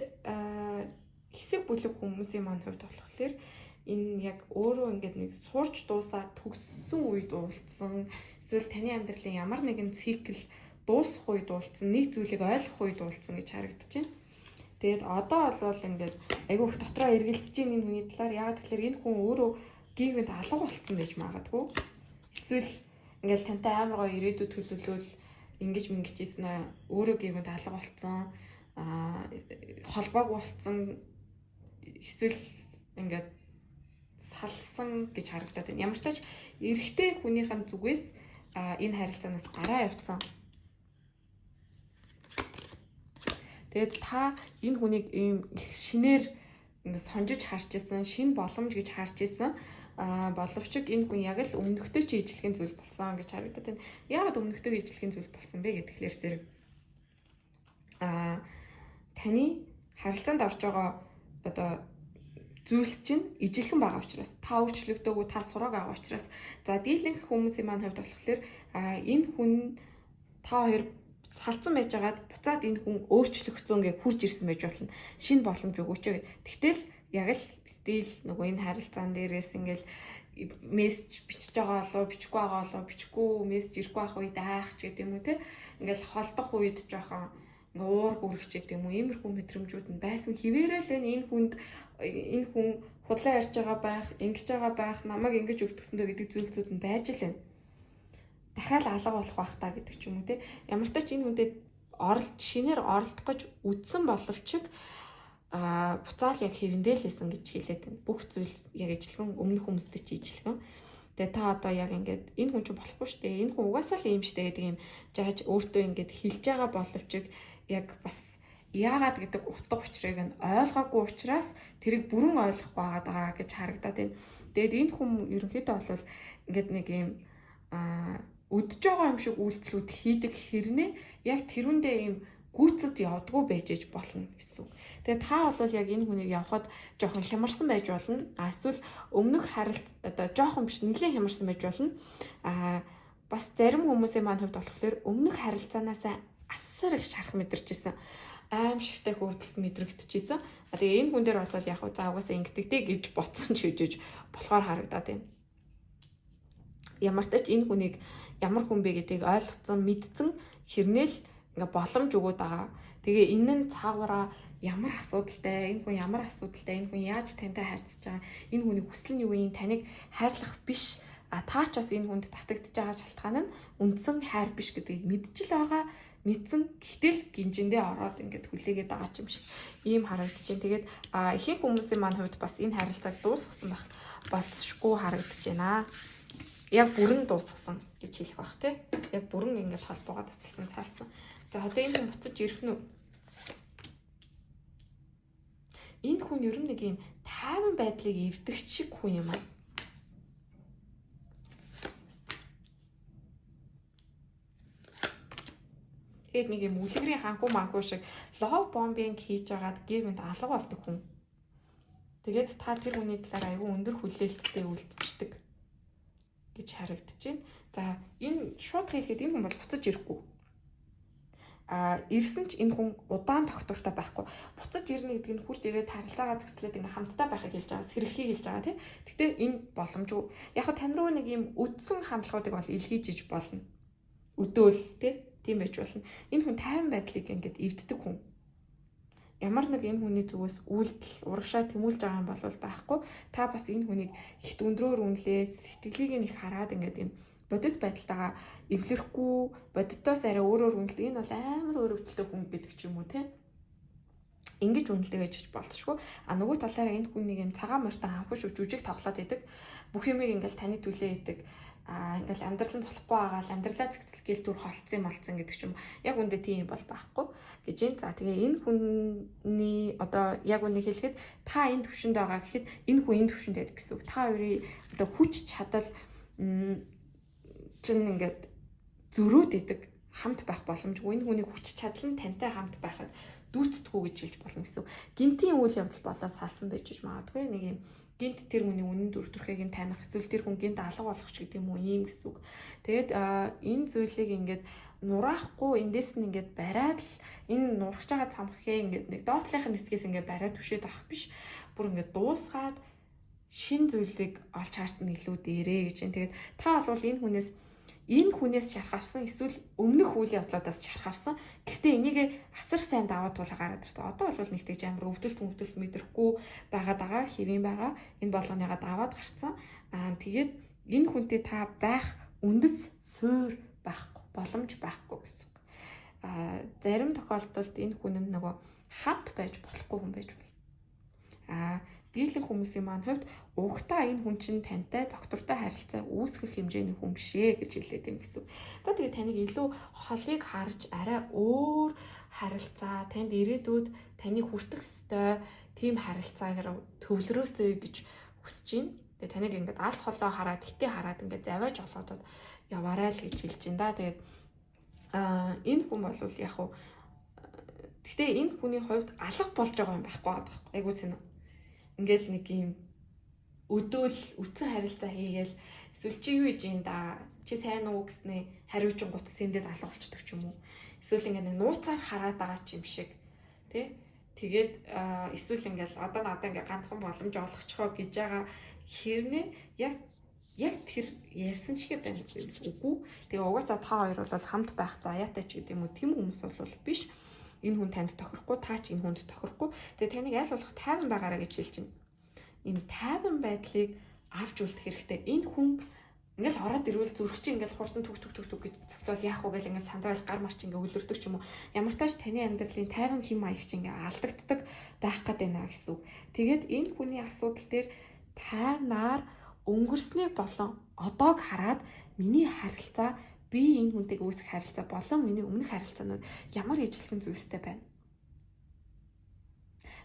хэсэг бүлэг хүмүүсийн маань хувьд болохоор энэ яг өөрөө ингээд нэг сурч дуусаад төгссөн үед уулзсан, эсвэл таны амьдралын ямар нэгэн цикл дуусах үед уулзсан, нэг зүйлийг ойлгох үед уулзсан гэж харагдаж байна. Тэгээд одоо бол ингээд айгүй их дотроо эргэлдэж байна энэ хүний талаар. Яагаад тэгэхээр энэ хүн өөрөө гівэнд алга болцсон байж магадгүй. Эсвэл ингээд тантай амар гоё ирээдүйд төлөвлөл ингэж мэнгэж ийсэн өөрөө гівэнд алга болцсон, холбоог болцсон, эсвэл ингээд салсан гэж харагдаад байна. Ямар ч тач эрэгтэй хүнийхэн зүгээс энэ харилцаанаас гараа явцсан. Тэгээд та энэ хүнийг ийм шинээр ингээд сонжиж харж исэн, шинэ боломж гэж харж исэн. Боловч энэ хүн яг л өмнөхтэй чи ижилхэн зүйл болсон гэж харагдаад байна. Яагаад өмнөхтэй ижилхэн зүйл болсон бэ гэхлээр зэрэг таны харилцаанд орж байгаа одоо зүйлс чинь ижилхэн байгаа учраас та өөрчлөгдөөгүй та сураг байгаа учраас за дийлэнх хүмүүсийн маань хувьд болохоор энэ хүн та хоёр салцсан байж байгаад буцаад энэ хүн өөрчлөгдсөн гэж хурж ирсэн байж болно. Шинэ боломж өгөөч гэх. Тэгтэл яг л стил нөгөө энэ харилцаан дээрээс ингээл мессеж бичиж байгаа болоо бичихгүй байгаа болоо бичихгүй мессеж ирэхгүй байх үед айх ч гэдэг юм уу те. Ингээл холдох үед жоохон уур хүрэх ч гэдэг юм уу иймэрхүү мэдрэмжүүд нь байсан хിവэрэл энэ хүн худлаа ярьж байгаа байх, ингэж байгаа байх, намайг ингэж өвдгсөндөө гэдэг зүйлсүүд нь байж л байна. Дахиад алга болох байх та гэдэг ч юм уу те. Ямар ч тач энэ хүнтэй шинээр оролдох гэж үдсэн боловч буцаал яг хэвэндээ л хийсэн гэж хэлээд байна. Бүх зүйл яг ижилхэн өмнөх хүмүүстэй чи ижилхэн. Тэгээ та одоо яг ингээд энэ хүн чинь болохгүй шүү дээ. Энэ хүн угаасаа л ийм шүү дээ гэдэг юм жааж өөртөө ингээд хэлж байгаа боловч яг бас яагаад гэдэг утга учирыг нь ойлгоогүй учраас тэрийг бүрэн ойлгох байгаа гэж харагдаад байна. Тэгээд энэ хүн ерөнхийдөө бол ингээд нэг юм өдөж байгаа юм шиг үйлдэлүүд хийдэг хэрнээ яг тэрүүндээ ийм гүйцэд явдггүй байж болно гэсэн үг. Тэгээ та бол яг энэ хүнийг явахад жоохон хямарсан байж болно. Эсвэл өмнөх одоо жоохон биш нэлээд хямарсан байж болно. Бас зарим хүмүүсийн маань хувьд болохоор өмнөх харилцаанаас асар их шарах мэдэрчээсэн. Аимшигтай хөвдөлт мэдрэгдэжсэн. Тэгээ энэ хүн дээр бол яг за угаасаа ингэдэгтэй гэж ботсон ч үжиж болохоор харагдаад байна. Ямар ч тач энэ хүнийг ямар хүн бэ гэдгийг ойлгоцсон, мэдсэн хэрнээл ингээ боломж өгөөд байгаа. Тэгээ энэ нь цаагаараа ямар асуудалтай, энэ хүн ямар асуудалтай, энэ хүн яаж тантай харьцаж байгаа, энэ хүний хүсэл нь юу юм, таныг хайрлах биш. Таач бас энэ хүнд татагдж байгаа шалтгаан нь үндсэн хайр биш гэдгийг мэдчихэл байгаа. Мэдсэн гэтэл гинжиндээ ороод ингээд хүлээгээд байгаа юм шиг ийм харагдчихээн. Тэгээд ихэнх хүмүүсийн маань хувьд бас энэ харилцааг дуусгасан байх болшгүй харагдаж байна. Яг бүрэн дуусгасан гэж хэлэх бах тий. Яг бүрэн ингээд холбоогоо тасалсан цаалсан. За одоо энэ хүн буцаж ирэх нь үү? Энэ хүн ер нь нэг юм тайван байдлыг эвдэгч шиг хүн юм аа. Тэгээд нэг юм үлгэрийн ханху манху шиг лов бомбинг хийж агаад гэрмэнд алга болдог хүн. Тэгээд та тэр хүний талаар аюу өндөр хүлээлттэй үлдчихдэг гэж харагдчихээн. За энэ шууд хэлэхэд энэ хүн бол буцаж ирэхгүй. Ирсэн ч энэ хүн удаан тогтвортой байхгүй. Буцаж ирнэ гэдэг нь хурж ирээд харилцаагаа зэгцлээд ингээ хамтдаа байхыг хэлж байгаа, сэрхийг хэлж байгаа тийм. Гэхдээ энэ боломжгүй. Яг хөө тань руу нэг юм үдсэн хандлагуудыг бол илгээж иж болно. Өдөөл тийм байж болно. Энэ хүн тайван байдлыг ингээд эвддэг хүн. Ямар нэг энэ хүний зүгээс үйлдэл урагшаа тэмүүлж байгаа юм бол байхгүй. Та бас энэ хүнийг ихт өндрөөр үнэлээд сэтгэлийг нь их хараад ингээд юм бодит байдалтайгаа эвлэрэхгүй, бодитоос арай өөрөөр үнэлдэг. Энэ бол амар өөр өвдөлтөй хүн гэдэг ч юм уу те. Ингэж үнэлдэг байж болцшгүй. Нөгөө талаараа энэ хүн нэг юм цагаан морьтой ханхуш жүжиг тоглоод идэг. Бүх юмыг ингээл таны төлөө идэг. Ингээл амьдрал нь болохгүй байгаа л амьдралаа зэгцэлгээл түр холцсон гэдэг ч юм. Яг үндэ тийм бол байхгүй гэж юм. За тэгээ энэ хүний одоо яг үнийг хэлэхэд та энэ төвшөнд байгаа гэхэд энэ хүн энэ төвшөнд байдаг гэсэн үг. Та хоёрын одоо хүч чадал чинь ингээд зөрөөд идэг хамт байх боломжгүй. Энэ хүний хүч чадал нь тантай хамт байхад дүүцдэггүй гэж хэлж болно гэсэн үг. Гинтийн үйл явдал болоос салсан байж магадгүй нэг юм гинт тэр хүний үнэн дүр төрхийг нь таних эсвэл тэр хүн гинт алга болох ч гэдэг юм уу ийм гэсэн үг. Тэгээд энэ зүйлийг ингээд нураахгүй эндээс нь ингээд бариад л энэ нурахж байгаа цамхыг ингээд нэг доотлынхын хэсгээс ингээд бариад түшээд авах биш. Бүр ингээд дуусгаад шин зүйлийг олж харсан илүү дээрээ гэж юм. Тэгээд та бол энэ хүнээс шарх авсан эсвэл өмнөх үйл явдлуудаас шарх авсан. Гэхдээ энийг асар сайн даваад туулаа гараад ирсэн. Одоо бол нэг тэгж амар өвдөлт мэдрэхгүй байгаа хэвэн байгаа. Энэ болгоныгаа даваад гарцсан. Тэгээд энэ хүнтэй та байх үндэс суур байхгүй, боломж байхгүй гэсэн. Зарим тохиолдолд энэ хүн нь нөгөө хамт байж болохгүй хүн байж болно. Дийлэн хүмүүсийн маань хувьд угтаа энэ хүн чинь тантай доктортой харилцаа үүсгэх хэмжээний хүн бишээ гэж хэлээд юм гэсэн. За тэгээд таныг илүү холыг харж арай өөр харилцаа, танд ирээдүйд таны хүртэх ёстой тийм харилцаагаар төвлөрөөсэй гэж хүсэж байна. Тэгээд таныг ингээд алс холоо хараад, хитээ хараад ингээд завааж олоодод яваарай л гэж хэлж байна да. Тэгээд энэ хүн бол яг хуу гэхдээ энэ хүний хувьд алга болж байгаа юм байхгүй. Айгуу зэн. ингээл нэг юм үтсэн харилцаа хийгээл эсвэл чи юу хийж ин да чи сайн уу гэснээ хариуцсан гут тэндээ алга болчдөг ч юм уу. Эсвэл ингээд нэг нууцаар хараад байгаа ч юм шиг тий. Тэгээд эсвэл ингээл одоо надад ингээд ганцхан боломж олгочихоо гэж байгаа хэрнээ яг тэр ярьсан чигээ байна үгүй. Тэгээ угаасаа та хоёр бол хамт байх заяатай ч гэдэг юм уу. Тэм хүмүүс бол биш. Энэ хүн танд тохирохгүй, та ч энэ хүнд тохирохгүй. Тэгээ таныг аль болох тайван байгаараа гэж хэлж байна. Энэ тайван байдлыг авч үлдэх хэрэгтэй. Энэ хүн ингээл ороод ирвэл зүрх чинь ингээл хурдан түг гэж цоглол яах вэ гэж ингээл сандрал гар марч ингээ өлөрдөг ч юм уу. Ямар тааш таны амьдралын тайван хэм маяг чинь ингээ алдагддаг байх гээд байна гэсэн үг. Тэгээд энэ хүний асуудал дээр тайвнаар өнгөрснийг болон одоог хараад миний харилцаа би энэ хүнтэйг үүсэх харилцаа болон миний өмнөх харилцаанууд ямар ижилхэн зүйлстэй байна.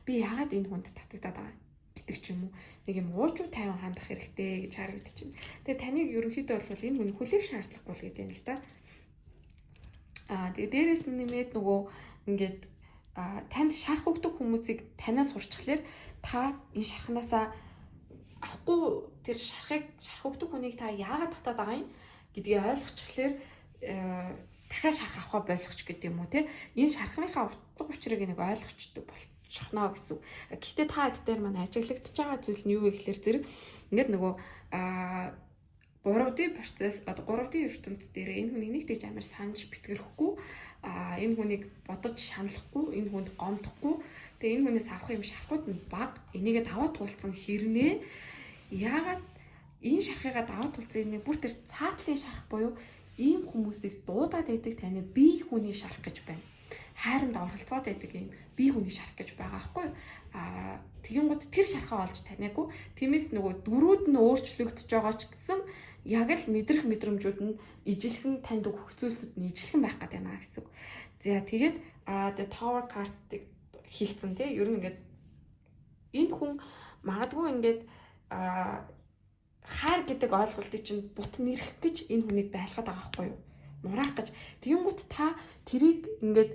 Би яагаад энэ хүнд татагдаад байгаа гэдэг ч юм уу. Нэг юм уужуу тайван хандах хэрэгтэй гэж харагдчихэв. Тэгээ таныг ерөнхийдөө бол энэ хүн хүлээх шаардлагагүй л гэдэг юм л да. Тэгээ дээрээс нь нэмээд нөгөө ингээд танд шарх өгдөг хүмүүсийг танаас сурчхлаар та энэ шархнаасаа авахгүй тэр шарх өгдөг хүнийг та яагаад татаад байгаа юм гэдгийг ойлгочихлаар дахиад шарх авах болгоч гэдэг юм уу те. Энэ шархныхаа утга учирыг нэг ойлгочдөг болчихно гэсэн. Гэхдээ та хэд дээр маань ажиглагдчихж байгаа зүйл нь юу вэ гэхээр зэрэг ингээд нөгөө 3D процесс 3D ертөнцийн дээр энэ хүнийг нэг тийж амар санаж битгэрхгүй энэ хүнийг бодож шаналхгүй энэ хүнд гомдохгүй тэгээ энэ хүнээс авах юм шархууд нь бага энийгээ даваад туулсан хэрнээ яагаад энэ шархыгаа даваад тулсан энэ бүр тэр цаатлын шарх буюу ийм хүмүүсийг дуудаад байдаг таны бие хүний шарх гэж байна. Хайранд оролцоод байдаг юм бие хүний шарх гэж байгаа байхгүй юу? Тэгин гот тэр шархаа олж таниагүй. Тиймээс нөгөө дөрүүд нь өөрчлөгдөж байгаа ч гэсэн яг л мэдрэх мэдрэмжүүд нь ижилхэн танд өгөх зүйлсүүд нь ижилхэн байх гэдэг юм аа гэсэн үг. За тэгээд the tower card-ыг хилцэн тий. Ер нь ингээд энэ хүн магадгүй ингээд хайр гэдэг ойлголтыг чинь бут нэрх гэж энэ хүнийг байлгаад байгаа байхгүй юу? Нураах гэж. Тэгэнгუთ та тэрийг ингээд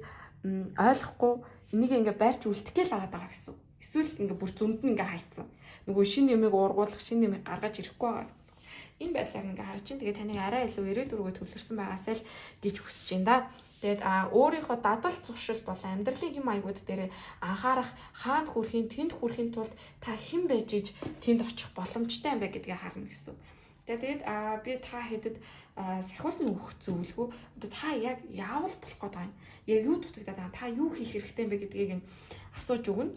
ойлгохгүй энийг ингээд байрч үлдэхгээ л аваад байгаа гэсэн. Эсвэл ингээд бүр зөнд нь ингээд хайцсан. Нөгөө шин нэмийг уургуулах, шин нэмийг гаргаж ирэхгүй байгаа гэсэн. Энэ байдлаар ингээд харж чинь тэгээ таныг арай илүү ирээдүргөө төвлөрсөн байгаасаа л гэж хүсэж байна да. Тэгээд өөрийнхөө дадал зуршил болон амьдралын хэм маягууд дээр анхаарах, хаана хүрэхийн, тэнд хүрэхийн тулд та хэн байж иж тэнд очих боломжтой юм бэ гэдгийг харна гэсэн. Тэгээд би та хэдэд сахиусны өгөх зүйлгүй. Одоо та яг яавал болох гээд байгаа юм. Яг юу дутагдаад байгаа, та юу хийх хэрэгтэй юм бэ гэдгийг нь асууж өгнө.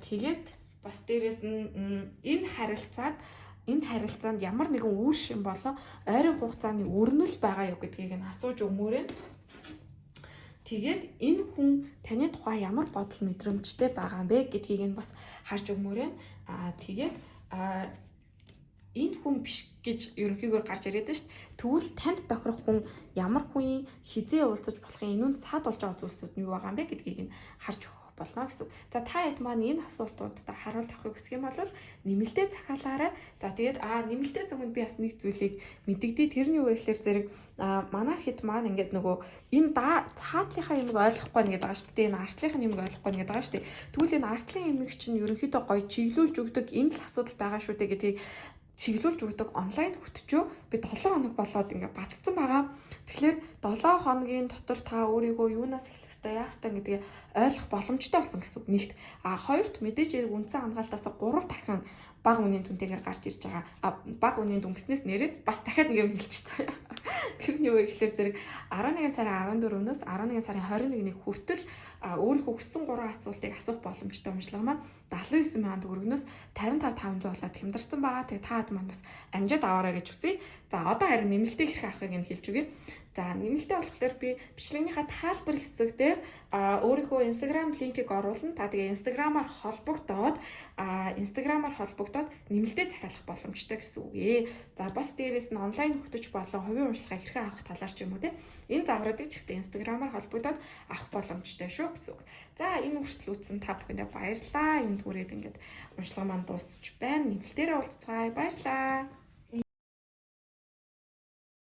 Тэгээд бас дээрэс нь энэ харилцаанд ямар нэгэн үр шим болон ойрын хугацааны өрнөл байгаа юу гэдгийг нь асууж өгмөөрэй. Тэгээд энэ хүн таны тухай ямар бодол мэдрэмжтэй байгаа юм бэ гэдгийг нь бас харж өгмөөрэй. Тэгээд энэ хүн биш гэж ерөнхийдөө гарч ирээд шүү дээ. Тэгвэл танд тохирох хүн ямар хүн хизээ уулзаж болохын энүүнд саад болж байгаа зүйлсүүд нь юу байгаа юм бэ гэдгийг нь харж өгөх болно гэсэн. За та хэд маань энэ асуултуудад хариулт авахыг хүсэх юм бол нэмэлтээ захиалаарай. За тэгээд нэмэлтээ зөвхөн би бас нэг зүйлийг мэдэгдээ. Тэр нь юу вэ гэхээр зэрэг манай хэд маань ингээд нөгөө энэ цаатлынхаа юмыг ойлгохгүй нэгэд байгаа шүү дээ. Энэ артлынхаа юмыг ойлгохгүй нэгэд байгаа шүү дээ. Тэгвэл энэ артлын юмыг чинь ерөнхийдөө гоё чиглүүлж өгдөг энэ л асуудал байгаа шүү дээ гэдгийг чиглүүлж өгдөг онлайн хөтчөө би 7 хоног болоод ингээд баттсан байгаа. Тэгэхээр 7 хоногийн дотор та өөрийгөө юунаас эхлэх ёстой, яах ёстой гэдгийг ойлгох боломжтой болсон гэсэн үг нэгт. Хоёрт мэдээж хэрэг үндсэн хамгаалтаас 3 дахин бага үнийн түнтэйгээр гарч ирж байгаа. Бага үнийн дүнгснээс нэрээ бас дахиад нэг юм хэлчихсэн. Тэр нь юу вэ гэхээр зэрэг 11 сарын 14-өөс 11 сарын 21-ний хүртэл өөрийнхөө хүссэн 3 асуултыг асуух боломжтой уншлага маань 79,000 төгрөгнөөс 55,500 болоод хямдарсан байгаа. Тэгээ та хэд маань бас амжаад аваарай гэж хүсье. За одоо харин нэмэлтээ хэрэг авахыг нь хэлж өгье. За нэмэлтээ болохоор би бичлэгнийхаа тайлбар хэсэг дээр өөрийнхөө Instagram линкийг оруулна. Та тэгээ Instagram-аар холбогдоод нэмэлтээ захиалах боломжтой гэсэн үг ээ. За бас дээрээс нь онлайн хөтөч болон хувийн уншлагаа хэрхэн авах талаар ч юм уу те. Энэ загваруудыг ч гэсэн Instagram-аар холбогдоод авах боломжтой шүү гэсэн үг. За энэ хүртэл үзсэн та бүхэндээ баярлалаа. Энэ түрээд ингээд уншлага маань дуусч байна. Нэмэлтээрээ уулзцгаая. Баярлалаа.